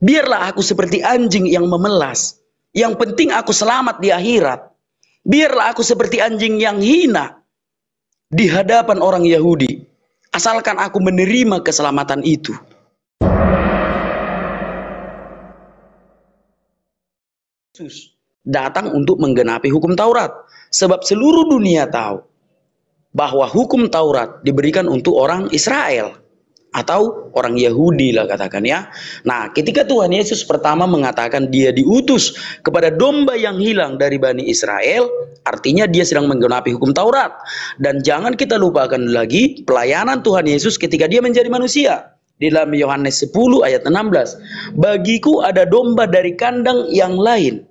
Biarlah aku seperti anjing yang memelas. Yang penting aku selamat di akhirat. Biarlah aku seperti anjing yang hina di hadapan orang Yahudi. Asalkan aku menerima keselamatan itu. Yesus datang untuk menggenapi hukum Taurat. Sebab seluruh dunia tahu bahwa hukum Taurat diberikan untuk orang Israel atau orang Yahudi lah katakan ya. Nah, ketika Tuhan Yesus pertama mengatakan dia diutus kepada domba yang hilang dari Bani Israel, artinya dia sedang menggenapi hukum Taurat. Dan jangan kita lupakan lagi pelayanan Tuhan Yesus ketika dia menjadi manusia. Di dalam Yohanes 10 ayat 16, bagiku ada domba dari kandang yang lain,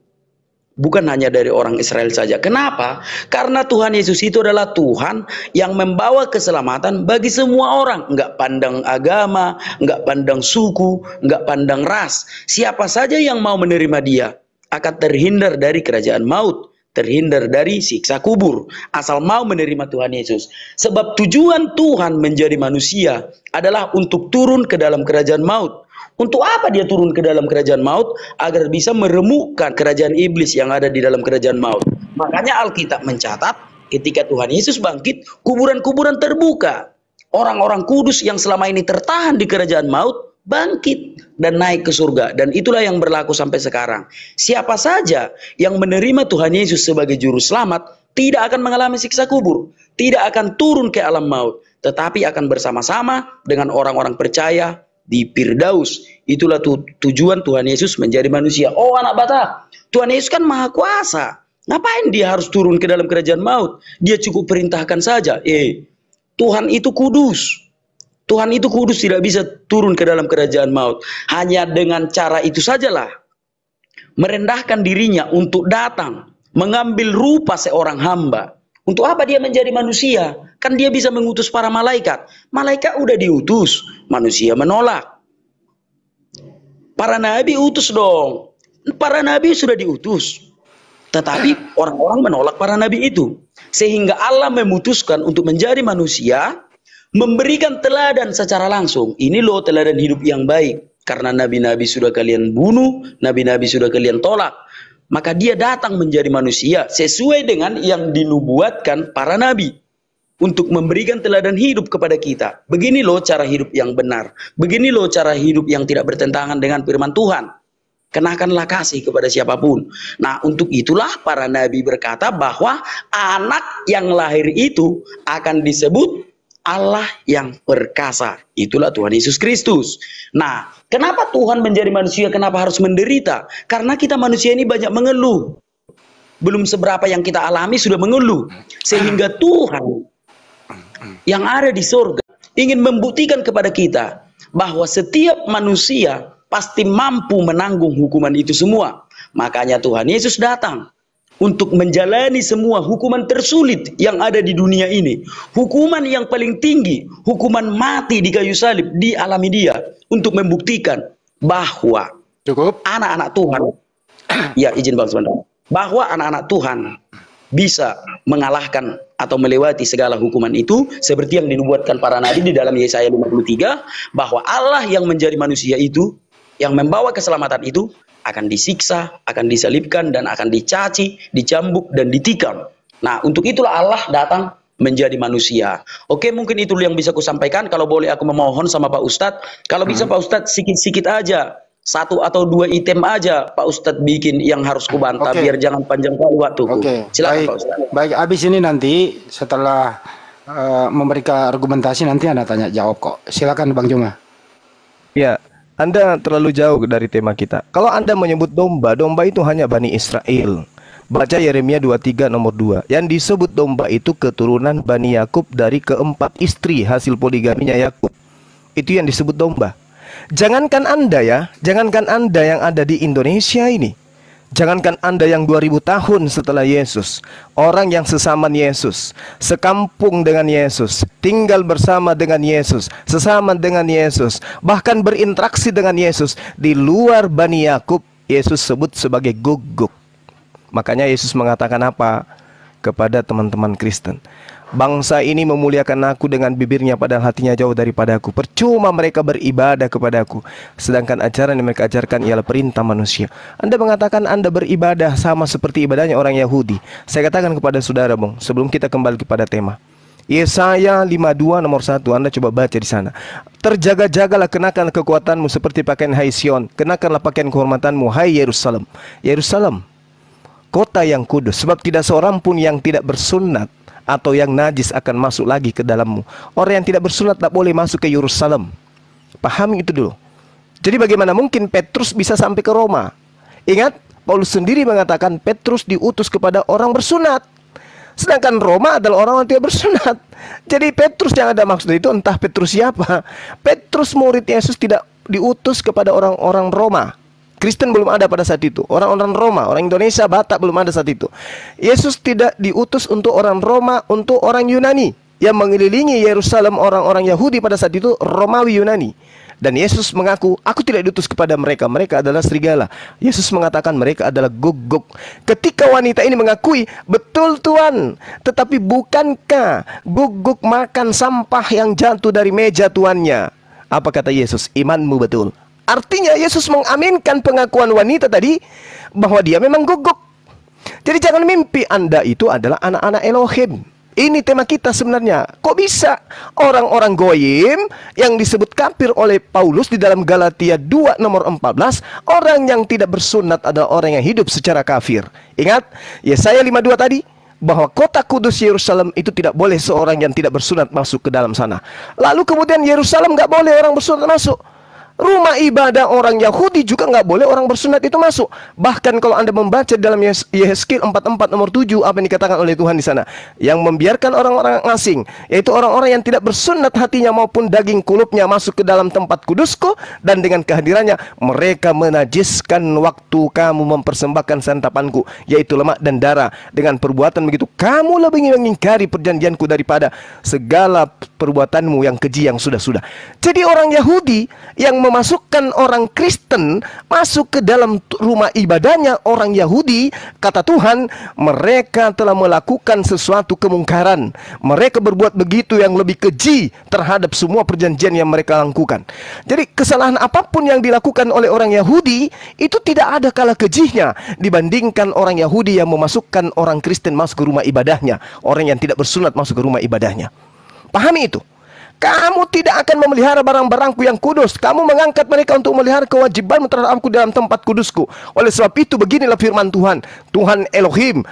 bukan hanya dari orang Israel saja. Kenapa? Karena Tuhan Yesus itu adalah Tuhan yang membawa keselamatan bagi semua orang. Enggak pandang agama, enggak pandang suku, enggak pandang ras. Siapa saja yang mau menerima dia akan terhindar dari kerajaan maut, terhindar dari siksa kubur, asal mau menerima Tuhan Yesus. Sebab tujuan Tuhan menjadi manusia adalah untuk turun ke dalam kerajaan maut. Untuk apa dia turun ke dalam kerajaan maut? Agar bisa meremukkan kerajaan iblis yang ada di dalam kerajaan maut. Makanya Alkitab mencatat ketika Tuhan Yesus bangkit, kuburan-kuburan terbuka. Orang-orang kudus yang selama ini tertahan di kerajaan maut bangkit dan naik ke surga. Dan itulah yang berlaku sampai sekarang. Siapa saja yang menerima Tuhan Yesus sebagai juru selamat tidak akan mengalami siksa kubur, tidak akan turun ke alam maut, tetapi akan bersama-sama dengan orang-orang percaya di Firdaus. Itulah tujuan Tuhan Yesus menjadi manusia. Oh anak bata, Tuhan Yesus kan maha kuasa. Ngapain dia harus turun ke dalam kerajaan maut? Dia cukup perintahkan saja. Tuhan itu kudus. Tuhan itu kudus, tidak bisa turun ke dalam kerajaan maut. Hanya dengan cara itu sajalah, merendahkan dirinya untuk datang, mengambil rupa seorang hamba. Untuk apa dia menjadi manusia? Kan dia bisa mengutus para malaikat. Malaikat udah diutus, manusia menolak. Para nabi utus dong. Para nabi sudah diutus. Tetapi orang-orang menolak para nabi itu. Sehingga Allah memutuskan untuk menjadi manusia, memberikan teladan secara langsung. Ini loh teladan hidup yang baik. Karena nabi-nabi sudah kalian bunuh, nabi-nabi sudah kalian tolak. Maka dia datang menjadi manusia sesuai dengan yang dinubuatkan para nabi. Untuk memberikan teladan hidup kepada kita. Begini loh cara hidup yang benar. Begini loh cara hidup yang tidak bertentangan dengan firman Tuhan. Kenakanlah kasih kepada siapapun. Nah, untuk itulah para nabi berkata bahwa anak yang lahir itu akan disebut Allah yang perkasa. Itulah Tuhan Yesus Kristus. Nah, kenapa Tuhan menjadi manusia? Kenapa harus menderita? Karena kita manusia ini banyak mengeluh. Belum seberapa yang kita alami sudah mengeluh. Sehingga Tuhan yang ada di surga ingin membuktikan kepada kita bahwa setiap manusia pasti mampu menanggung hukuman itu semua. Makanya Tuhan Yesus datang untuk menjalani semua hukuman tersulit yang ada di dunia ini. Hukuman yang paling tinggi, hukuman mati di kayu salib, dialami dia untuk membuktikan bahwa anak-anak Tuhan, ya izin bang sebentar, bahwa anak-anak Tuhan bisa mengalahkan atau melewati segala hukuman itu seperti yang dinubuatkan para nabi di dalam Yesaya 53, bahwa Allah yang menjadi manusia itu, yang membawa keselamatan itu akan disiksa, akan disalibkan, dan akan dicaci, dicambuk, dan ditikam. Nah, untuk itulah Allah datang menjadi manusia. Oke, mungkin itu yang bisa aku sampaikan. Kalau boleh aku memohon sama Pak Ustadz, kalau bisa Pak Ustadz sikit-sikit aja, 1 atau 2 item aja Pak Ustadz bikin yang harus kubantah, biar jangan panjang kali waktuku. Silakan Pak Ustadz. Baik, habis ini nanti setelah memberikan argumentasi nanti Anda tanya jawab kok. Silakan Bang Juma. Ya, Anda terlalu jauh dari tema kita. Kalau Anda menyebut domba, domba itu hanya Bani Israel. Baca Yeremia 23 nomor 2. Yang disebut domba itu keturunan Bani Yakub dari keempat istri hasil poligaminya Yakub. Itu yang disebut domba. Jangankan Anda ya, jangankan Anda yang ada di Indonesia ini, jangankan Anda yang 2000 tahun setelah Yesus, orang yang sesaman Yesus, sekampung dengan Yesus, tinggal bersama dengan Yesus, sesama dengan Yesus, bahkan berinteraksi dengan Yesus di luar Bani Yakub, Yesus sebut sebagai guguk. Makanya Yesus mengatakan apa kepada teman-teman Kristen? Bangsa ini memuliakan aku dengan bibirnya padahal hatinya jauh daripadaku. Percuma mereka beribadah kepadaku, sedangkan ajaran yang mereka ajarkan ialah perintah manusia. Anda mengatakan Anda beribadah sama seperti ibadahnya orang Yahudi. Saya katakan kepada saudara, Bung, sebelum kita kembali kepada tema, Yesaya 52 nomor 1, Anda coba baca di sana. Terjaga-jagalah, kenakan kekuatanmu seperti pakaian hai Sion, kenakanlah pakaian kehormatanmu hai Yerusalem. Yerusalem, kota yang kudus, sebab tidak seorang pun yang tidak bersunat atau yang najis akan masuk lagi ke dalammu. Orang yang tidak bersunat tak boleh masuk ke Yerusalem. Pahami itu dulu. Jadi bagaimana mungkin Petrus bisa sampai ke Roma? Ingat, Paulus sendiri mengatakan Petrus diutus kepada orang bersunat, sedangkan Roma adalah orang yang tidak bersunat. Jadi Petrus yang ada maksud itu entah Petrus siapa. Petrus murid Yesus tidak diutus kepada orang-orang Roma. Kristen belum ada pada saat itu. Orang-orang Roma, orang Indonesia, Batak belum ada saat itu. Yesus tidak diutus untuk orang Roma, untuk orang Yunani. Yang mengelilingi Yerusalem orang-orang Yahudi pada saat itu Romawi Yunani. Dan Yesus mengaku, aku tidak diutus kepada mereka, mereka adalah serigala. Yesus mengatakan mereka adalah guguk. Ketika wanita ini mengakui, betul Tuhan, tetapi bukankah guguk makan sampah yang jatuh dari meja tuannya? Apa kata Yesus? Imanmu betul. Artinya Yesus mengaminkan pengakuan wanita tadi bahwa dia memang guguk. Jadi jangan mimpi Anda itu adalah anak-anak Elohim. Ini tema kita sebenarnya. Kok bisa orang-orang goyim yang disebut kafir oleh Paulus di dalam Galatia 2 nomor 14, orang yang tidak bersunat adalah orang yang hidup secara kafir. Ingat Yesaya 52 tadi, bahwa kota kudus Yerusalem itu tidak boleh seorang yang tidak bersunat masuk ke dalam sana. Lalu kemudian Yerusalem nggak boleh orang bersunat masuk. Rumah ibadah orang Yahudi juga nggak boleh orang bersunat itu masuk. Bahkan kalau Anda membaca dalam Yehezkiel 44 nomor 7, apa yang dikatakan oleh Tuhan di sana? Yang membiarkan orang-orang asing, yaitu orang-orang yang tidak bersunat hatinya maupun daging kulupnya masuk ke dalam tempat kudusku, dan dengan kehadirannya mereka menajiskan waktu kamu mempersembahkan santapanku, yaitu lemak dan darah. Dengan perbuatan begitu kamu lebih mengingkari perjanjianku daripada segala perbuatanmu yang keji yang sudah-sudah. Jadi orang Yahudi yang memasukkan orang Kristen masuk ke dalam rumah ibadahnya orang Yahudi, kata Tuhan, mereka telah melakukan sesuatu kemungkaran. Mereka berbuat begitu yang lebih keji terhadap semua perjanjian yang mereka lakukan. Jadi kesalahan apapun yang dilakukan oleh orang Yahudi itu tidak ada kalah kejihnya dibandingkan orang Yahudi yang memasukkan orang Kristen masuk ke rumah ibadahnya, orang yang tidak bersunat masuk ke rumah ibadahnya. Pahami itu. Kamu tidak akan memelihara barang-barangku yang kudus. Kamu mengangkat mereka untuk memelihara kewajibanmu terhadap aku dalam tempat kudusku. Oleh sebab itu beginilah firman Tuhan, Tuhan Elohim,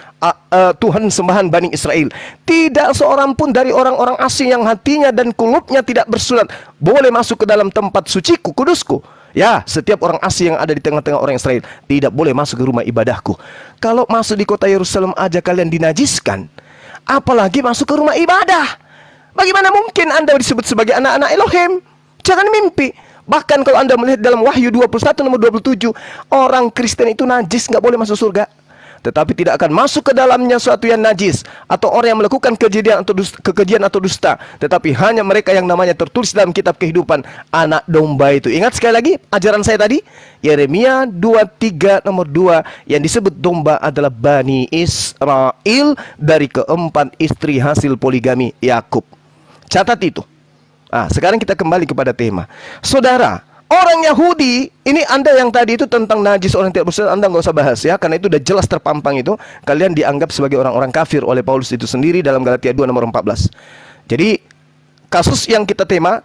Tuhan sembahan Bani Israel. Tidak seorang pun dari orang-orang asing yang hatinya dan kulupnya tidak bersunat boleh masuk ke dalam tempat suciku, kudusku. Ya, setiap orang asing yang ada di tengah-tengah orang Israel tidak boleh masuk ke rumah ibadahku. Kalau masuk di kota Yerusalem aja kalian dinajiskan, apalagi masuk ke rumah ibadah. Bagaimana mungkin Anda disebut sebagai anak-anak Elohim? Jangan mimpi. Bahkan kalau Anda melihat dalam Wahyu 21 nomor 27, orang Kristen itu najis, nggak boleh masuk surga. Tetapi tidak akan masuk ke dalamnya suatu yang najis, atau orang yang melakukan kekejian atau dusta. Tetapi hanya mereka yang namanya tertulis dalam kitab kehidupan anak domba itu. Ingat sekali lagi ajaran saya tadi, Yeremia 23 nomor 2, yang disebut domba adalah Bani Israel dari keempat istri hasil poligami Yakub. Catat itu. Sekarang kita kembali kepada tema. Saudara, orang Yahudi, ini Anda yang tadi itu tentang najis orang tidak bersunat, Anda nggak usah bahas ya, karena itu udah jelas terpampang itu. Kalian dianggap sebagai orang-orang kafir oleh Paulus itu sendiri dalam Galatia 2 nomor 14. Jadi kasus yang kita tema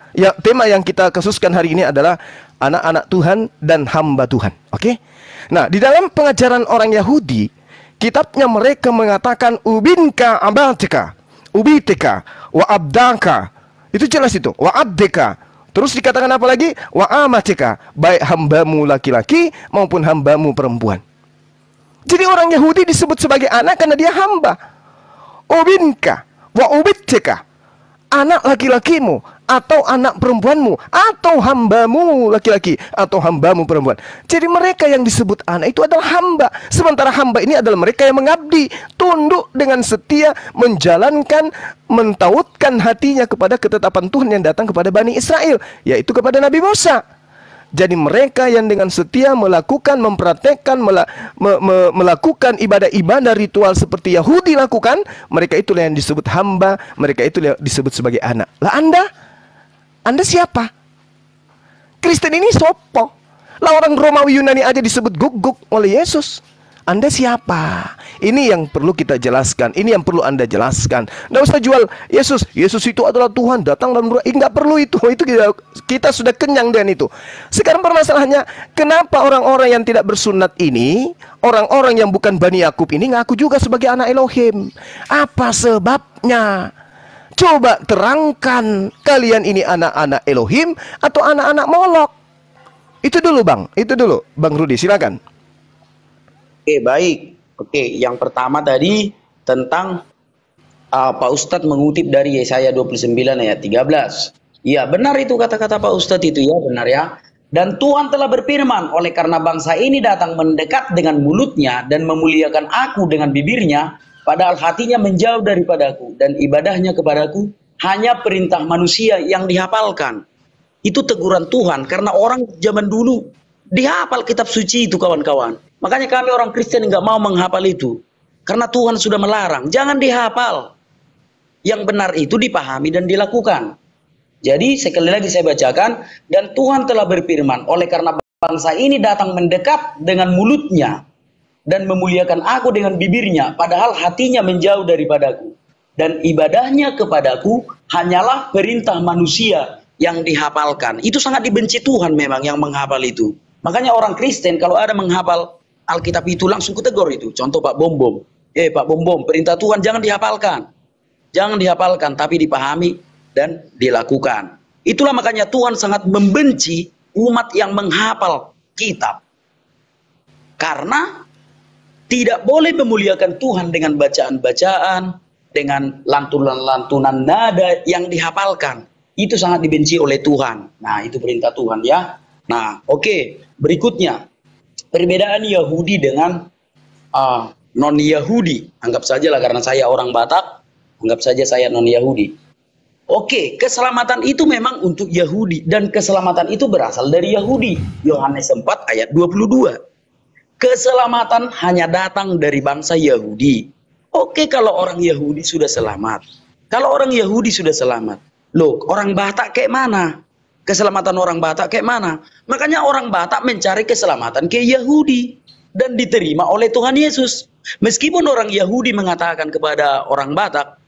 yang kita kasuskan hari ini adalah anak-anak Tuhan dan hamba Tuhan. Oke? Nah, di dalam pengajaran orang Yahudi, kitabnya mereka mengatakan ubinka abatika, ubiteka wa abdaka. Itu jelas itu, wa abdeka. Terus dikatakan apa lagi? Wa amatika, baik hambamu laki-laki maupun hambamu perempuan. Jadi orang Yahudi disebut sebagai anak karena dia hamba. Ubinka wa ubiteka, anak laki-lakimu atau anak perempuanmu, atau hambamu laki-laki atau hambamu perempuan. Jadi mereka yang disebut anak itu adalah hamba. Sementara hamba ini adalah mereka yang mengabdi, tunduk dengan setia, menjalankan, mentautkan hatinya kepada ketetapan Tuhan yang datang kepada Bani Israel, yaitu kepada Nabi Musa. Jadi mereka yang dengan setia melakukan, mempraktekkan, melakukan ibadah-ibadah ritual seperti Yahudi lakukan, mereka itulah yang disebut hamba, mereka itulah yang disebut sebagai anak. Lah Anda siapa? Kristen ini sopo? Lah orang Romawi Yunani aja disebut guguk oleh Yesus. Anda siapa? Ini yang perlu kita jelaskan. Ini yang perlu Anda jelaskan. Nggak usah jual Yesus. Yesus itu adalah Tuhan. Datang dalam rumah. Nggak perlu itu. Itu kita sudah kenyang dengan itu. Sekarang permasalahannya, kenapa orang-orang yang tidak bersunat ini, orang-orang yang bukan Bani Yakub ini ngaku juga sebagai anak Elohim? Apa sebabnya? Coba terangkan, kalian ini anak-anak Elohim atau anak-anak Molok? Itu dulu Bang. Itu dulu Bang Rudi, silakan. Oke, baik. Oke, yang pertama tadi tentang Pak Ustadz mengutip dari Yesaya 29 ayat 13. Iya, benar itu kata-kata Pak Ustadz itu, ya, benar ya. Dan Tuhan telah berfirman, oleh karena bangsa ini datang mendekat dengan mulutnya dan memuliakan aku dengan bibirnya, padahal hatinya menjauh daripadaku dan ibadahnya kepadaku hanya perintah manusia yang dihafalkan. Itu teguran Tuhan, karena orang zaman dulu dihafal kitab suci itu, kawan-kawan. Makanya kami orang Kristen nggak mau menghafal itu. Karena Tuhan sudah melarang. Jangan dihafal. Yang benar itu dipahami dan dilakukan. Jadi sekali lagi saya bacakan. Dan Tuhan telah berfirman, oleh karena bangsa ini datang mendekat dengan mulutnya dan memuliakan aku dengan bibirnya, padahal hatinya menjauh daripadaku. Dan ibadahnya kepadaku hanyalah perintah manusia yang dihafalkan. Itu sangat dibenci Tuhan memang yang menghafal itu. Makanya orang Kristen kalau ada menghafal Alkitab itu langsung kutegur itu. Contoh Pak Bom. Pak Bom, perintah Tuhan jangan dihafalkan. Jangan dihafalkan, tapi dipahami dan dilakukan. Itulah makanya Tuhan sangat membenci umat yang menghafal kitab. Karena tidak boleh memuliakan Tuhan dengan bacaan-bacaan, dengan lantunan-lantunan nada yang dihafalkan. Itu sangat dibenci oleh Tuhan. Nah, itu perintah Tuhan ya. Nah, oke. Berikutnya. Perbedaan Yahudi dengan non-Yahudi. Anggap saja lah karena saya orang Batak, anggap saja saya non-Yahudi. Oke, keselamatan itu memang untuk Yahudi. Dan keselamatan itu berasal dari Yahudi. Yohanes 4 ayat 22. Keselamatan hanya datang dari bangsa Yahudi. Oke, kalau orang Yahudi sudah selamat. Kalau orang Yahudi sudah selamat. Loh, orang Batak kayak mana? Keselamatan orang Batak kayak mana? Makanya orang Batak mencari keselamatan ke Yahudi dan diterima oleh Tuhan Yesus. Meskipun orang Yahudi mengatakan kepada orang Batak,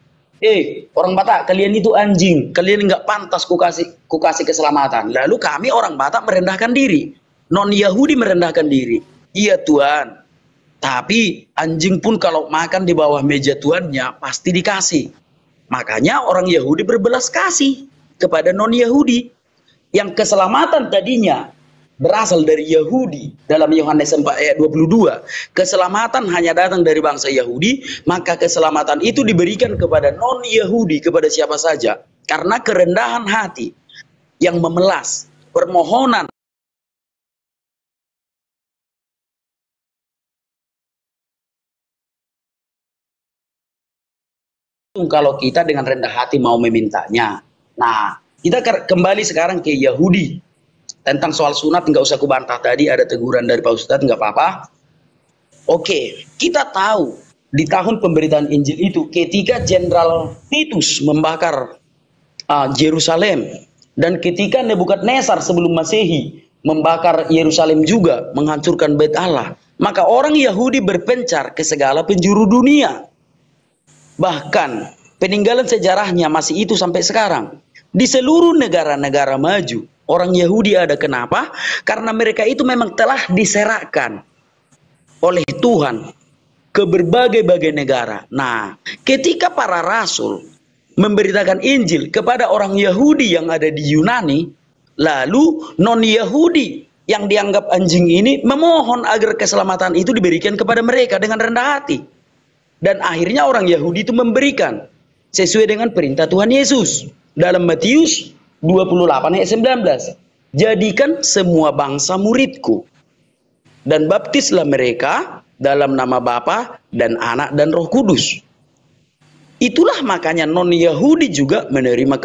orang Batak, kalian itu anjing, kalian nggak pantas ku kasih keselamatan. Lalu kami orang Batak merendahkan diri, non Yahudi merendahkan diri. Iya Tuhan, tapi anjing pun kalau makan di bawah meja tuannya pasti dikasih. Makanya orang Yahudi berbelas kasih kepada non Yahudi. Yang keselamatan tadinya berasal dari Yahudi dalam Yohanes 4 ayat 22. Keselamatan hanya datang dari bangsa Yahudi, maka keselamatan itu diberikan kepada non-Yahudi, kepada siapa saja. Karena kerendahan hati yang memelas permohonan. Kalau kita dengan rendah hati mau memintanya. Nah, kita kembali sekarang ke Yahudi. Tentang soal sunat nggak usah kubantah tadi, ada teguran dari Pak Ustadz, nggak apa-apa. Oke, kita tahu di tahun pemberitaan Injil itu ketika Jenderal Titus membakar Yerusalem, dan ketika Nebukadnezar sebelum Masehi membakar Yerusalem juga, menghancurkan Bait Allah, maka orang Yahudi berpencar ke segala penjuru dunia. Bahkan peninggalan sejarahnya masih itu sampai sekarang. Di seluruh negara-negara maju, orang Yahudi ada. Kenapa? Karena mereka itu memang telah diserahkan oleh Tuhan ke berbagai-bagai negara. Nah, ketika para rasul memberitakan Injil kepada orang Yahudi yang ada di Yunani, lalu non-Yahudi yang dianggap anjing ini memohon agar keselamatan itu diberikan kepada mereka dengan rendah hati. Dan akhirnya orang Yahudi itu memberikan sesuai dengan perintah Tuhan Yesus. Dalam Matius 28 ayat 19. Jadikan semua bangsa muridku. Dan baptislah mereka dalam nama Bapa dan Anak dan Roh Kudus. Itulah makanya non-Yahudi juga menerima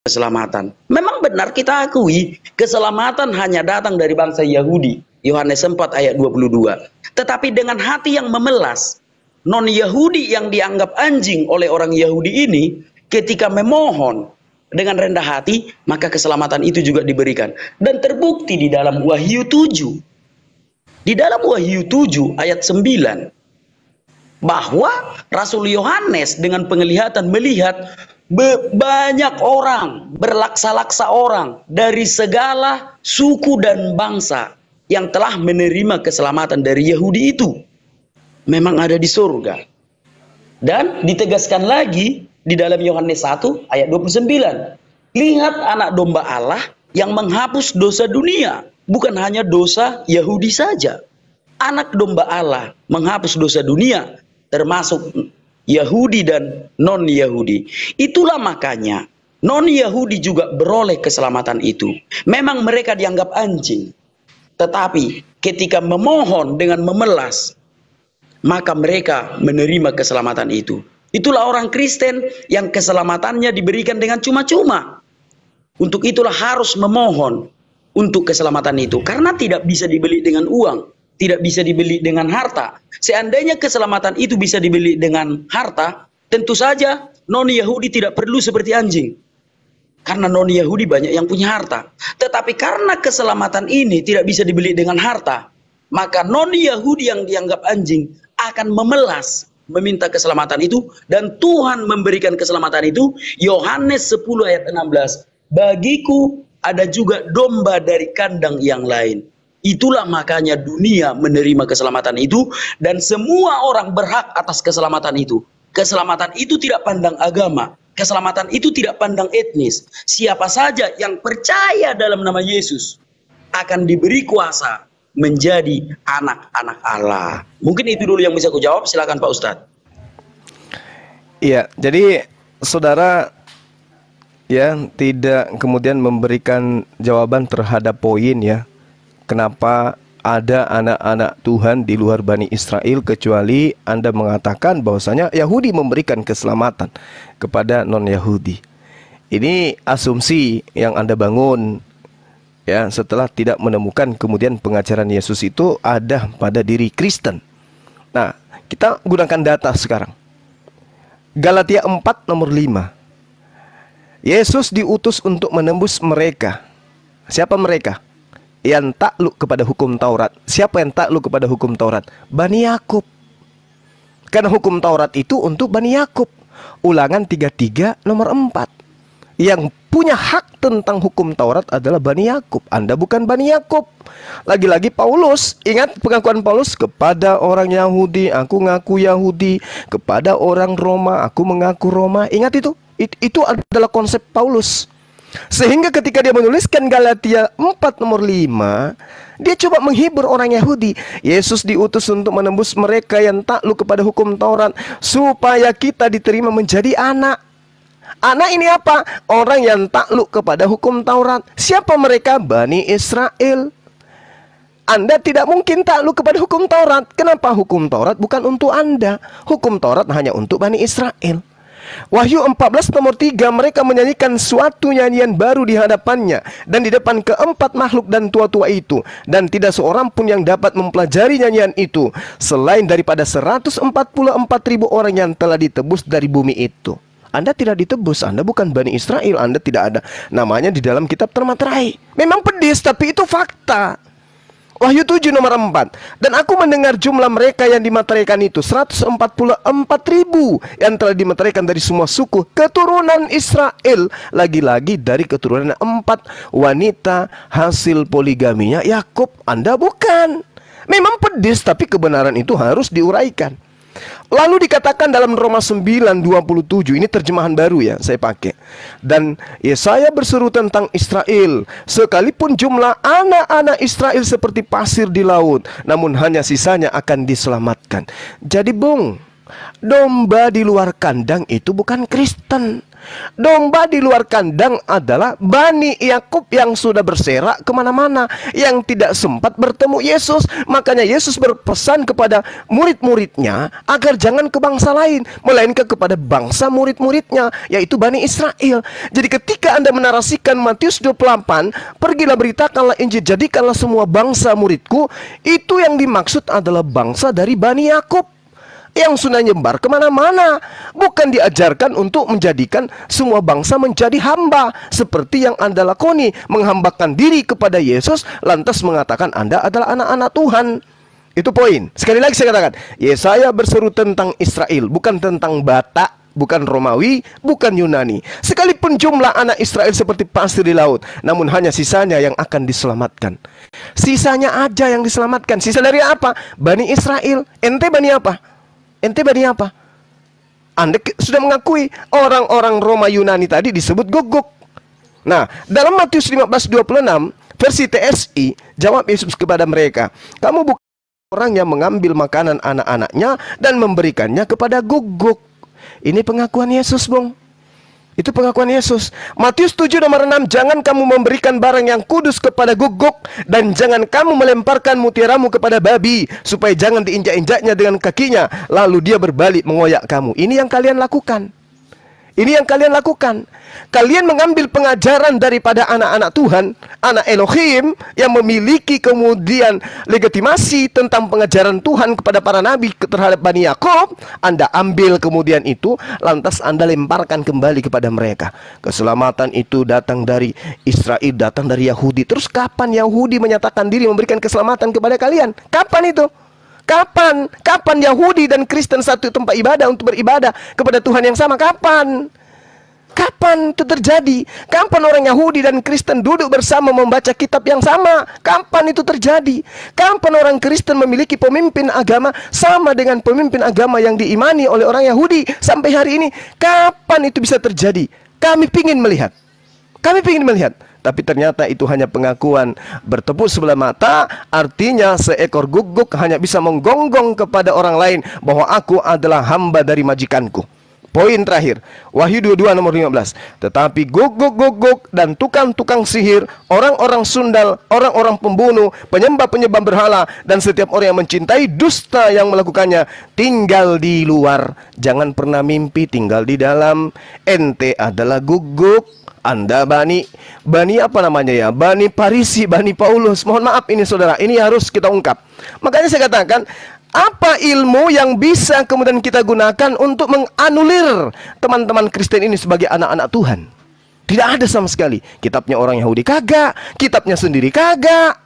keselamatan. Memang benar kita akui keselamatan hanya datang dari bangsa Yahudi. Yohanes 4 ayat 22. Tetapi dengan hati yang memelas, non-Yahudi yang dianggap anjing oleh orang Yahudi ini, ketika memohon dengan rendah hati, maka keselamatan itu juga diberikan. Dan terbukti di dalam Wahyu 7. Di dalam Wahyu 7 ayat 9, bahwa Rasul Yohanes dengan penglihatan melihat banyak orang, berlaksa-laksa orang dari segala suku dan bangsa yang telah menerima keselamatan dari Yahudi itu memang ada di surga. Dan ditegaskan lagi di dalam Yohanes 1 ayat 29. Lihat anak domba Allah yang menghapus dosa dunia. Bukan hanya dosa Yahudi saja. Anak domba Allah menghapus dosa dunia, termasuk Yahudi dan non-Yahudi. Itulah makanya non-Yahudi juga beroleh keselamatan itu. Memang mereka dianggap anjing. Tetapi ketika memohon dengan memelas, maka mereka menerima keselamatan itu. Itulah orang Kristen yang keselamatannya diberikan dengan cuma-cuma. Untuk itulah harus memohon untuk keselamatan itu. Karena tidak bisa dibeli dengan uang. Tidak bisa dibeli dengan harta. Seandainya keselamatan itu bisa dibeli dengan harta, tentu saja non-Yahudi tidak perlu seperti anjing. Karena non-Yahudi banyak yang punya harta. Tetapi karena keselamatan ini tidak bisa dibeli dengan harta, maka non-Yahudi yang dianggap anjing akan memelas meminta keselamatan itu, dan Tuhan memberikan keselamatan itu. Yohanes 10 ayat 16. Bagiku ada juga domba dari kandang yang lain. Itulah makanya dunia menerima keselamatan itu, dan semua orang berhak atas keselamatan itu. Keselamatan itu tidak pandang agama. Keselamatan itu tidak pandang etnis. Siapa saja yang percaya dalam nama Yesus akan diberi kuasa menjadi anak-anak Allah. Mungkin itu dulu yang bisa aku jawab. Silakan Pak Ustadz. Iya, jadi saudara ya tidak kemudian memberikan jawaban terhadap poin ya. Kenapa ada anak-anak Tuhan di luar Bani Israel, kecuali Anda mengatakan bahwasanya Yahudi memberikan keselamatan kepada non-Yahudi. Ini asumsi yang Anda bangun ya, setelah tidak menemukan kemudian pengajaran Yesus itu ada pada diri Kristen. Nah, kita gunakan data sekarang. Galatia 4 nomor 5. Yesus diutus untuk menembus mereka. Siapa mereka? Yang takluk kepada hukum Taurat. Siapa yang takluk kepada hukum Taurat? Bani Yakub. Karena hukum Taurat itu untuk Bani Yakub. Ulangan 33 nomor 4. Yang punya hak tentang hukum Taurat adalah Bani Yakub. Anda bukan Bani Yakub. Lagi-lagi Paulus, ingat pengakuan Paulus, kepada orang Yahudi aku ngaku Yahudi, kepada orang Roma aku mengaku Roma. Ingat itu? Itu adalah konsep Paulus. Sehingga ketika dia menuliskan Galatia 4 nomor 5, dia coba menghibur orang Yahudi. Yesus diutus untuk menembus mereka yang takluk kepada hukum Taurat, supaya kita diterima menjadi anak. Anak ini apa? Orang yang takluk kepada hukum Taurat. Siapa mereka? Bani Israel. Anda tidak mungkin takluk kepada hukum Taurat. Kenapa? Hukum Taurat bukan untuk Anda. Hukum Taurat hanya untuk Bani Israel. Wahyu 14 nomor 3, mereka menyanyikan suatu nyanyian baru di hadapannya dan di depan keempat makhluk dan tua-tua itu, dan tidak seorang pun yang dapat mempelajari nyanyian itu selain daripada 144.000 orang yang telah ditebus dari bumi itu. Anda tidak ditebus, Anda bukan Bani Israel, Anda tidak ada namanya di dalam kitab termaterai. Memang pedis, tapi itu fakta. Wahyu 7 nomor 4. Dan aku mendengar jumlah mereka yang dimateraikan itu 144.000 yang telah dimateraikan dari semua suku keturunan Israel. Lagi-lagi dari keturunan 4 wanita hasil poligaminya Yakub. Anda bukan. Memang pedis, tapi kebenaran itu harus diuraikan. Lalu dikatakan dalam Roma 9:27, ini terjemahan baru ya saya pakai. Dan Yesaya berseru tentang Israel, sekalipun jumlah anak-anak Israel seperti pasir di laut, namun hanya sisanya akan diselamatkan. Jadi Bung, Domba di luar kandang itu bukan Kristen. Domba di luar kandang adalah Bani Yakub yang sudah berserak kemana-mana, yang tidak sempat bertemu Yesus. Makanya Yesus berpesan kepada murid-muridnya agar jangan ke bangsa lain, melainkan kepada bangsa murid-muridnya, yaitu Bani Israel. Jadi ketika Anda menarasikan Matius 28, pergilah beritakanlah Injil, jadikanlah semua bangsa muridku, itu yang dimaksud adalah bangsa dari Bani Yakub yang sudah nyebar kemana-mana. Bukan diajarkan untuk menjadikan semua bangsa menjadi hamba, seperti yang Anda lakoni, menghambakan diri kepada Yesus, lantas mengatakan Anda adalah anak-anak Tuhan. Itu poin. Sekali lagi saya katakan, Yesaya berseru tentang Israel, bukan tentang Batak, bukan Romawi, bukan Yunani. Sekalipun jumlah anak Israel seperti pasir di laut, namun hanya sisanya yang akan diselamatkan. Sisanya aja yang diselamatkan. Sisa dari apa? Bani Israel. Ente Bani apa? Ente Bani apa? Anda sudah mengakui orang-orang Roma Yunani tadi disebut guguk. Nah, dalam Matius 15:26 versi TSI, jawab Yesus kepada mereka, kamu bukan orang yang mengambil makanan anak-anaknya dan memberikannya kepada guguk. Ini pengakuan Yesus, Bung. Itu pengakuan Yesus. Matius 7 nomor 6, jangan kamu memberikan barang yang kudus kepada guguk, dan jangan kamu melemparkan mutiaramu kepada babi, supaya jangan diinjak-injaknya dengan kakinya, lalu dia berbalik mengoyak kamu. Ini yang kalian lakukan. Ini yang kalian lakukan. Kalian mengambil pengajaran daripada anak-anak Tuhan, anak Elohim, yang memiliki kemudian legitimasi tentang pengajaran Tuhan kepada para nabi terhadap Bani Yakub. Anda ambil kemudian itu, lantas Anda lemparkan kembali kepada mereka. Keselamatan itu datang dari Israel, datang dari Yahudi. Terus kapan Yahudi menyatakan diri memberikan keselamatan kepada kalian? Kapan itu? Kapan? Kapan Yahudi dan Kristen satu tempat ibadah untuk beribadah kepada Tuhan yang sama? Kapan? Kapan itu terjadi? Kapan orang Yahudi dan Kristen duduk bersama membaca kitab yang sama? Kapan itu terjadi? Kapan orang Kristen memiliki pemimpin agama sama dengan pemimpin agama yang diimani oleh orang Yahudi sampai hari ini? Kapan itu bisa terjadi? Kami ingin melihat. Kami ingin melihat. Tapi ternyata itu hanya pengakuan bertepuk sebelah mata. Artinya seekor guguk hanya bisa menggonggong kepada orang lain bahwa aku adalah hamba dari majikanku. Poin terakhir, Wahyu 22 nomor 15. Tetapi guguk-guguk dan tukang-tukang sihir, orang-orang sundal, orang-orang pembunuh, penyembah-penyembah berhala, dan setiap orang yang mencintai dusta yang melakukannya, tinggal di luar. Jangan pernah mimpi tinggal di dalam. Ente adalah guguk. Anda Bani apa namanya ya? Bani Parisi, Bani Paulus. Mohon maaf ini saudara, ini harus kita ungkap. Makanya saya katakan, apa ilmu yang bisa kemudian kita gunakan untuk menganulir teman-teman Kristen ini sebagai anak-anak Tuhan? Tidak ada sama sekali. Kitabnya orang Yahudi kagak, kitabnya sendiri kagak.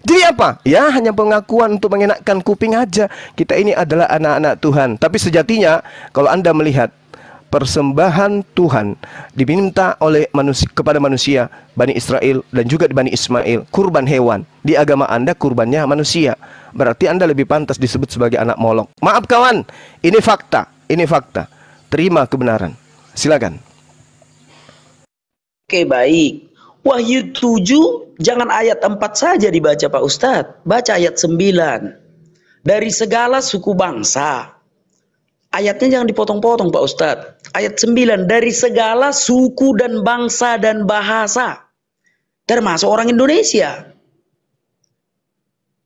Jadi apa? Ya hanya pengakuan untuk mengenakkan kuping aja. Kita ini adalah anak-anak Tuhan. Tapi sejatinya kalau Anda melihat persembahan Tuhan diminta oleh manusia kepada manusia, Bani Israel dan juga di Bani Ismail, kurban hewan. Di agama Anda kurbannya manusia. Berarti Anda lebih pantas disebut sebagai anak Molok. Maaf kawan, ini fakta, ini fakta. Terima kebenaran. Silakan. Oke, baik. Wahyu 7, jangan ayat 4 saja dibaca Pak Ustadz. Baca ayat 9. Dari segala suku bangsa. Ayatnya jangan dipotong-potong Pak Ustadz. Ayat 9, dari segala suku dan bangsa dan bahasa. Termasuk orang Indonesia.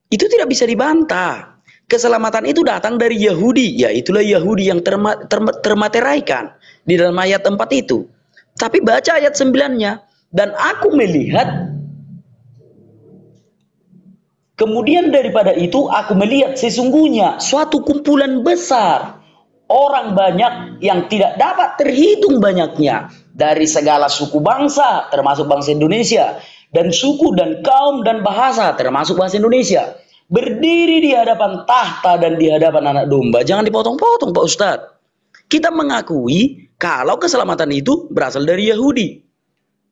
Itu tidak bisa dibantah. Keselamatan itu datang dari Yahudi. Ya itulah Yahudi yang termateraikan di dalam ayat 4 itu. Tapi baca ayat 9-nya. Dan aku melihat, kemudian daripada itu aku melihat sesungguhnya suatu kumpulan besar, orang banyak yang tidak dapat terhitung banyaknya, dari segala suku bangsa termasuk bangsa Indonesia, dan suku dan kaum dan bahasa termasuk bahasa Indonesia, berdiri di hadapan tahta dan di hadapan anak domba. Jangan dipotong-potong Pak Ustadz. Kita mengakui kalau keselamatan itu berasal dari Yahudi.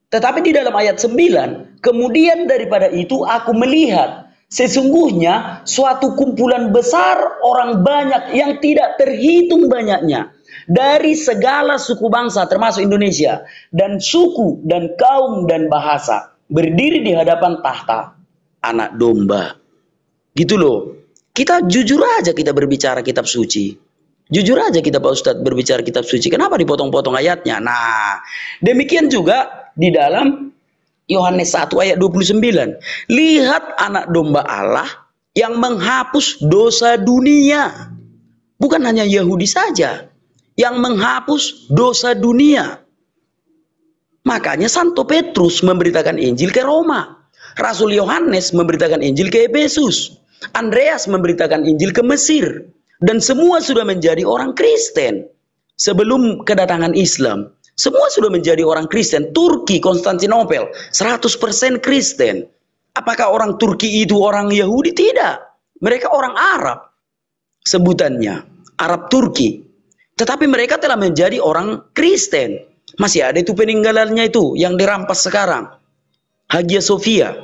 Tetapi di dalam ayat 9, kemudian daripada itu aku melihat sesungguhnya suatu kumpulan besar orang banyak yang tidak terhitung banyaknya, dari segala suku bangsa termasuk Indonesia, dan suku dan kaum dan bahasa, berdiri di hadapan tahta anak domba. Gitu loh. Kita jujur aja kita berbicara kitab suci. Jujur aja kita Pak Ustadz berbicara kitab suci, kenapa dipotong-potong ayatnya? Nah, demikian juga di dalam Yohanes 1 ayat 29. Lihat anak domba Allah yang menghapus dosa dunia. Bukan hanya Yahudi saja yang menghapus dosa dunia. Makanya Santo Petrus memberitakan Injil ke Roma. Rasul Yohanes memberitakan Injil ke Efesus. Andreas memberitakan Injil ke Mesir. Dan semua sudah menjadi orang Kristen. Sebelum kedatangan Islam, semua sudah menjadi orang Kristen. Turki, Konstantinopel, 100% Kristen. Apakah orang Turki itu orang Yahudi? Tidak. Mereka orang Arab. Sebutannya, Arab Turki. Tetapi mereka telah menjadi orang Kristen. Masih ada itu peninggalannya itu, yang dirampas sekarang. Hagia Sophia.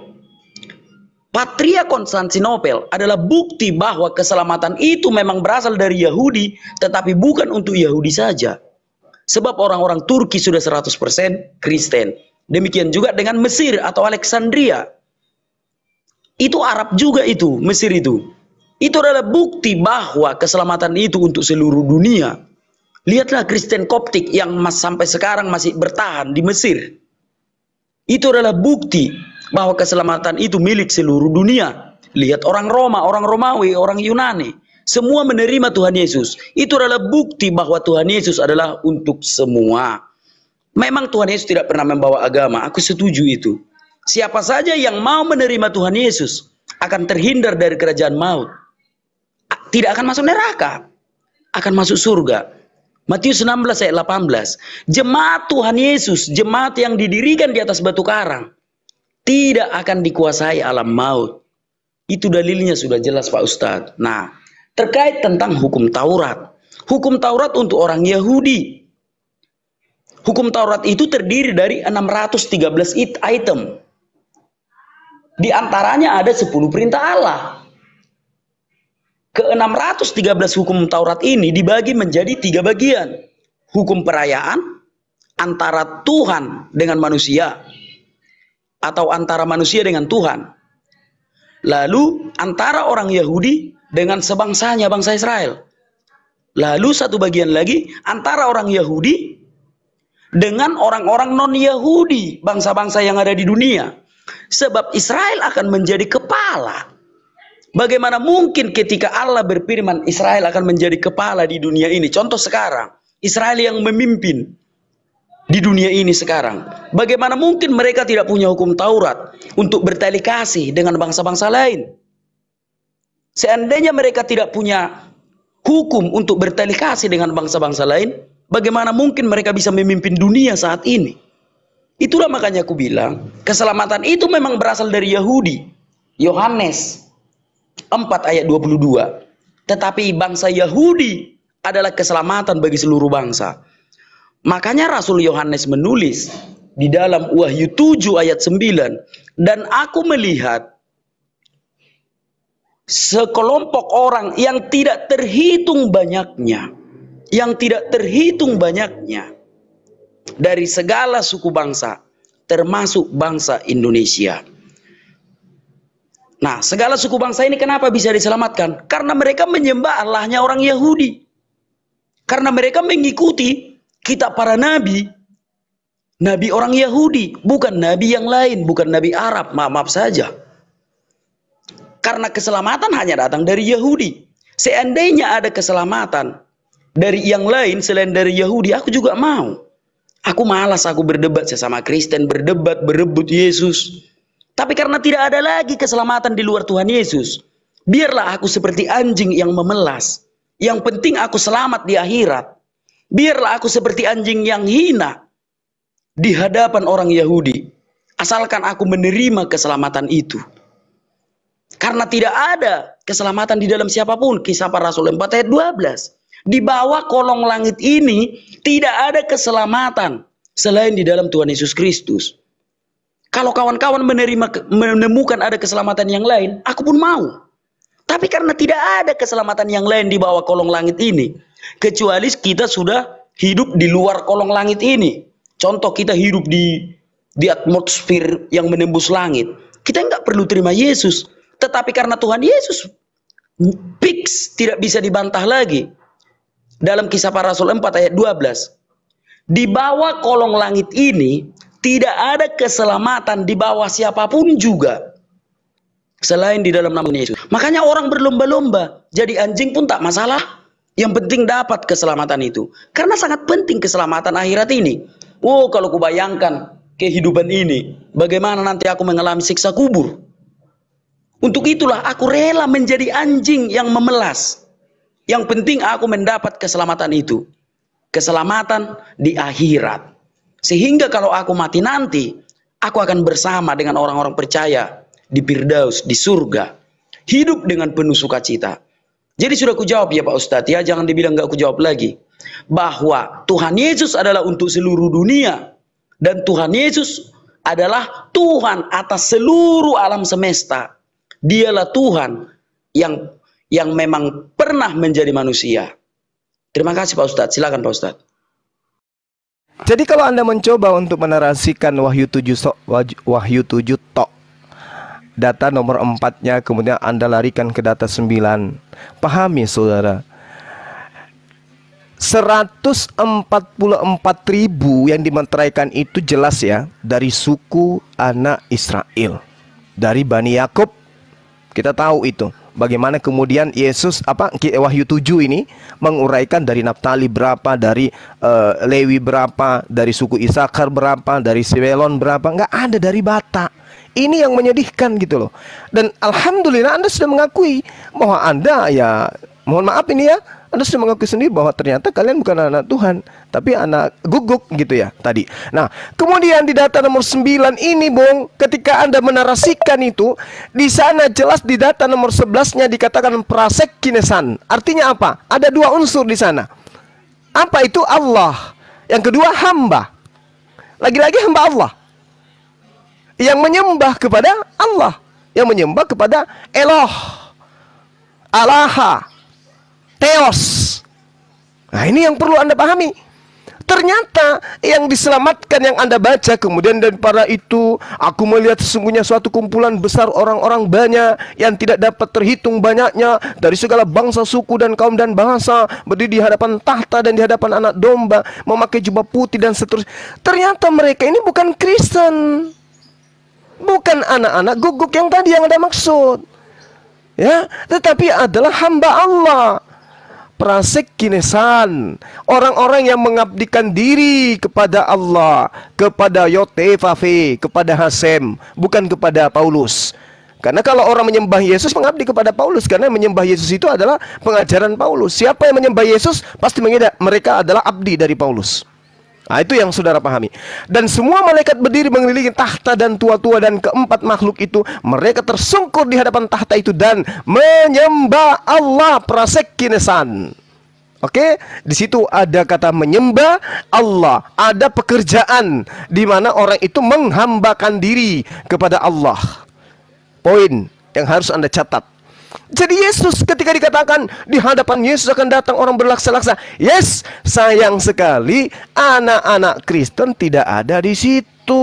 Patria Konstantinopel adalah bukti bahwa keselamatan itu memang berasal dari Yahudi, tetapi bukan untuk Yahudi saja. Sebab orang-orang Turki sudah 100% Kristen. Demikian juga dengan Mesir atau Alexandria. Itu Arab juga itu, Mesir itu. Itu adalah bukti bahwa keselamatan itu untuk seluruh dunia. Lihatlah Kristen Koptik yang sampai sekarang masih bertahan di Mesir. Itu adalah bukti bahwa keselamatan itu milik seluruh dunia. Lihat orang Roma, orang Romawi, orang Yunani. Semua menerima Tuhan Yesus. Itu adalah bukti bahwa Tuhan Yesus adalah untuk semua. Memang Tuhan Yesus tidak pernah membawa agama. Aku setuju itu. Siapa saja yang mau menerima Tuhan Yesus akan terhindar dari kerajaan maut. Tidak akan masuk neraka. Akan masuk surga. Matius 16 ayat 18. Jemaat Tuhan Yesus, jemaat yang didirikan di atas batu karang, tidak akan dikuasai alam maut. Itu dalilnya sudah jelas Pak Ustadz. Nah, terkait tentang hukum Taurat. Hukum Taurat untuk orang Yahudi. Hukum Taurat itu terdiri dari 613 item. Di antaranya ada 10 perintah Allah. Ke-613 hukum Taurat ini dibagi menjadi 3 bagian. Hukum perayaan antara Tuhan dengan manusia, atau antara manusia dengan Tuhan. Lalu antara orang Yahudi dengan sebangsanya, bangsa Israel. Lalu satu bagian lagi antara orang Yahudi dengan orang-orang non-Yahudi, bangsa-bangsa yang ada di dunia. Sebab Israel akan menjadi kepala. Bagaimana mungkin ketika Allah berfirman Israel akan menjadi kepala di dunia ini? Contoh sekarang, Israel yang memimpin di dunia ini sekarang. Bagaimana mungkin mereka tidak punya hukum Taurat untuk bertali kasih dengan bangsa-bangsa lain? Seandainya mereka tidak punya hukum untuk bertali kasih dengan bangsa-bangsa lain, bagaimana mungkin mereka bisa memimpin dunia saat ini? Itulah makanya aku bilang, keselamatan itu memang berasal dari Yahudi. Yohanes 4 ayat 22. Tetapi bangsa Yahudi adalah keselamatan bagi seluruh bangsa. Makanya Rasul Yohanes menulis di dalam Wahyu 7 ayat 9. Dan aku melihat sekelompok orang yang tidak terhitung banyaknya. Yang tidak terhitung banyaknya. Dari segala suku bangsa. Termasuk bangsa Indonesia. Nah, segala suku bangsa ini kenapa bisa diselamatkan? Karena mereka menyembah Allahnya orang Yahudi. Karena mereka mengikuti kitab para nabi. Nabi orang Yahudi. Bukan nabi yang lain. Bukan nabi Arab. Maaf saja. Karena keselamatan hanya datang dari Yahudi. Seandainya ada keselamatan dari yang lain selain dari Yahudi, aku juga mau. Aku malas aku berdebat sesama Kristen. Berdebat, berebut Yesus. Tapi karena tidak ada lagi keselamatan di luar Tuhan Yesus, biarlah aku seperti anjing yang memelas. Yang penting aku selamat di akhirat. Biarlah aku seperti anjing yang hina di hadapan orang Yahudi. Asalkan aku menerima keselamatan itu. Karena tidak ada keselamatan di dalam siapapun. Kisah para Rasul 4 ayat 12. Di bawah kolong langit ini tidak ada keselamatan selain di dalam Tuhan Yesus Kristus. Kalau kawan-kawan menemukan ada keselamatan yang lain, aku pun mau. Tapi karena tidak ada keselamatan yang lain di bawah kolong langit ini, kecuali kita sudah hidup di luar kolong langit ini. Contoh kita hidup di atmosfer yang menembus langit. Kita nggak perlu terima Yesus. Tetapi karena Tuhan Yesus fix, tidak bisa dibantah lagi. dalam Kisah Para Rasul 4 ayat 12. Di bawah kolong langit ini tidak ada keselamatan di bawah siapapun juga selain di dalam nama Yesus. Makanya orang berlomba-lomba jadi anjing pun tak masalah. Yang penting dapat keselamatan itu. Karena sangat penting keselamatan akhirat ini. Oh, kalau kubayangkan kehidupan ini, bagaimana nanti aku mengalami siksa kubur. Untuk itulah aku rela menjadi anjing yang memelas. Yang penting aku mendapat keselamatan itu. Keselamatan di akhirat. Sehingga kalau aku mati nanti, aku akan bersama dengan orang-orang percaya di Firdaus, di surga. Hidup dengan penuh sukacita. Jadi sudah kujawab ya Pak Ustadz ya, jangan dibilang gak kujawab lagi. Bahwa Tuhan Yesus adalah untuk seluruh dunia. Dan Tuhan Yesus adalah Tuhan atas seluruh alam semesta. Dialah Tuhan yang memang pernah menjadi manusia. Terima kasih Pak Ustadz, silakan Pak Ustadz. Jadi kalau Anda mencoba untuk menarasikan Wahyu 7 tok, data nomor 4-nya kemudian Anda larikan ke data 9. Pahami saudara, 144.000 yang dimeteraikan itu jelas ya dari suku anak Israel, dari Bani Yakub. Kita tahu itu. Bagaimana kemudian Yesus Wahyu 7 ini menguraikan dari Naftali berapa, dari Lewi berapa, dari suku Isakar berapa, dari Sebelon berapa, nggak ada dari Batak. Ini yang menyedihkan gitu loh. Dan alhamdulillah Anda sudah mengakui bahwa Anda ya, mohon maaf ini ya, Anda sudah mengakui sendiri bahwa ternyata kalian bukan anak Tuhan, tapi anak guguk gitu ya tadi. Nah, kemudian di data nomor 9 ini, Bung, ketika Anda menarasikan itu, di sana jelas di data nomor 11-nya dikatakan prasek kinesan. Artinya apa? Ada dua unsur di sana. Apa itu? Allah. Yang kedua hamba. Lagi-lagi hamba Allah. Yang menyembah kepada Allah, yang menyembah kepada Eloh, Alaha, Theos. Nah, ini yang perlu Anda pahami. Ternyata yang diselamatkan yang Anda baca kemudian dan para itu, aku melihat sesungguhnya suatu kumpulan besar orang-orang banyak yang tidak dapat terhitung banyaknya dari segala bangsa, suku dan kaum dan bahasa, berdiri di hadapan tahta dan di hadapan anak domba, memakai jubah putih dan seterusnya. Ternyata mereka ini bukan Kristen, bukan anak-anak guguk yang tadi yang Anda maksud, ya, tetapi adalah hamba Allah. Prasek kinesan, orang-orang yang mengabdikan diri kepada Allah, kepada Yotefafe, kepada Hasem, bukan kepada Paulus. Karena kalau orang menyembah Yesus mengabdi kepada Paulus, karena menyembah Yesus itu adalah pengajaran Paulus. Siapa yang menyembah Yesus pasti mereka adalah abdi dari Paulus. Nah, itu yang saudara pahami. Dan semua malaikat berdiri mengelilingi tahta dan tua-tua dan keempat makhluk itu. Mereka tersungkur di hadapan tahta itu dan menyembah Allah, prasek kinesan. Oke, di situ ada kata menyembah Allah. Ada pekerjaan di mana orang itu menghambakan diri kepada Allah. Poin yang harus Anda catat. Jadi Yesus ketika dikatakan di hadapan Yesus akan datang orang berlaksa-laksa. Yes, sayang sekali anak-anak Kristen tidak ada di situ.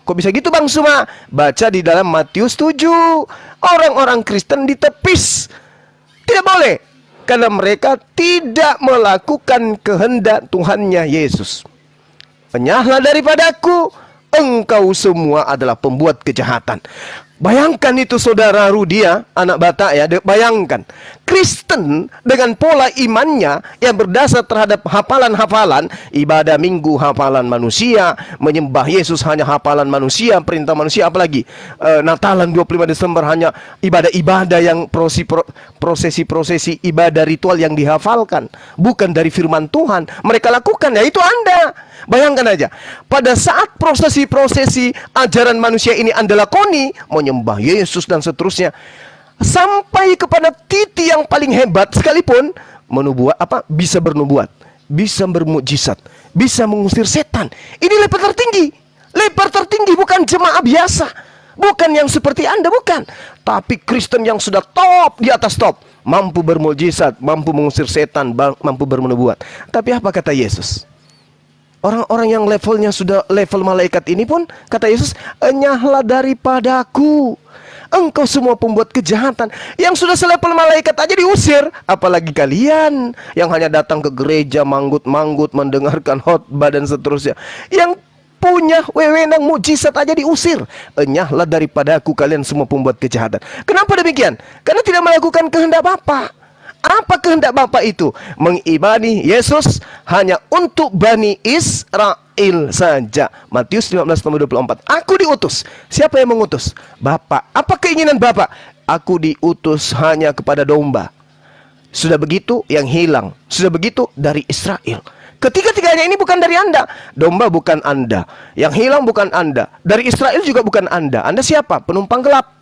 Kok bisa gitu Bang Suma? Baca di dalam Matius 7. Orang-orang Kristen ditepis. Tidak boleh. Karena mereka tidak melakukan kehendak Tuhannya Yesus. Enyahlah daripadaku, engkau semua adalah pembuat kejahatan. Bayangkan itu saudara Rudia, anak Batak ya, bayangkan Kristen dengan pola imannya yang berdasar terhadap hafalan-hafalan, ibadah minggu hafalan manusia, menyembah Yesus hanya hafalan manusia, perintah manusia, apalagi Natalan 25 Desember hanya ibadah-ibadah yang prosesi-prosesi ibadah ritual yang dihafalkan, bukan dari firman Tuhan. Mereka lakukan, ya itu Anda. Bayangkan aja, pada saat prosesi-prosesi ajaran manusia ini Anda lakoni, menyembah Yesus dan seterusnya, sampai kepada titik yang paling hebat sekalipun, bisa bernubuat, bisa bermukjizat, bisa mengusir setan. Ini level tertinggi, bukan jemaah biasa, bukan yang seperti Anda, bukan, tapi Kristen yang sudah top, di atas top, mampu bermukjizat, mampu mengusir setan, mampu bernubuat. Tapi apa kata Yesus? Orang-orang yang levelnya sudah level malaikat ini pun, kata Yesus, enyahlah daripadaku, Engkau semua pembuat kejahatan. Yang sudah selevel malaikat aja diusir, apalagi kalian yang hanya datang ke gereja manggut-manggut, mendengarkan khotbah dan seterusnya. Yang punya wewenang mujizat aja diusir. Enyahlah daripadaku kalian semua pembuat kejahatan. Kenapa demikian? Karena tidak melakukan kehendak Bapa. Apa kehendak Bapa itu? Mengimani Yesus hanya untuk Bani Israel saja. Matius 15:24. Aku diutus. Siapa yang mengutus? Bapa. Apa keinginan Bapa? Aku diutus hanya kepada domba. Sudah begitu yang hilang. Sudah begitu dari Israel. Ketiga-tiganya ini bukan dari Anda. Domba bukan Anda. Yang hilang bukan Anda. Dari Israel juga bukan Anda. Anda siapa? Penumpang gelap.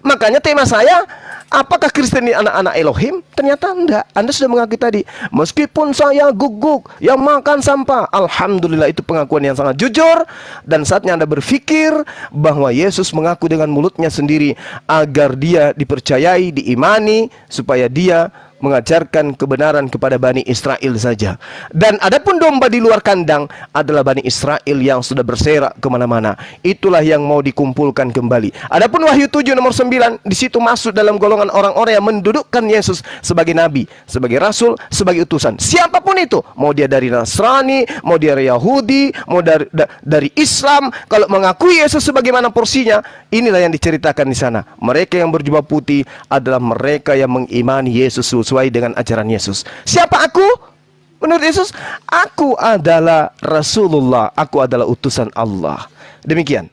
Makanya tema saya, apakah Kristen ini anak-anak Elohim? Ternyata enggak. Anda sudah mengakui tadi, meskipun saya guguk yang makan sampah, alhamdulillah, itu pengakuan yang sangat jujur. Dan saatnya Anda berpikir bahwa Yesus mengaku dengan mulutnya sendiri agar dia dipercayai, diimani, supaya dia mengajarkan kebenaran kepada Bani Israel saja. Dan adapun domba di luar kandang adalah Bani Israel yang sudah berserak kemana-mana. Itulah yang mau dikumpulkan kembali. Adapun Wahyu 7 nomor 9, di situ masuk dalam golongan orang-orang yang mendudukkan Yesus sebagai nabi, sebagai rasul, sebagai utusan. Siapapun itu, mau dia dari Nasrani, mau dia dari Yahudi, mau dari Islam, kalau mengakui Yesus sebagaimana porsinya, inilah yang diceritakan di sana. Mereka yang berjubah putih adalah mereka yang mengimani Yesus sesuai dengan ajaran Yesus. Siapa aku? Menurut Yesus, aku adalah Rasulullah, aku adalah utusan Allah. Demikian.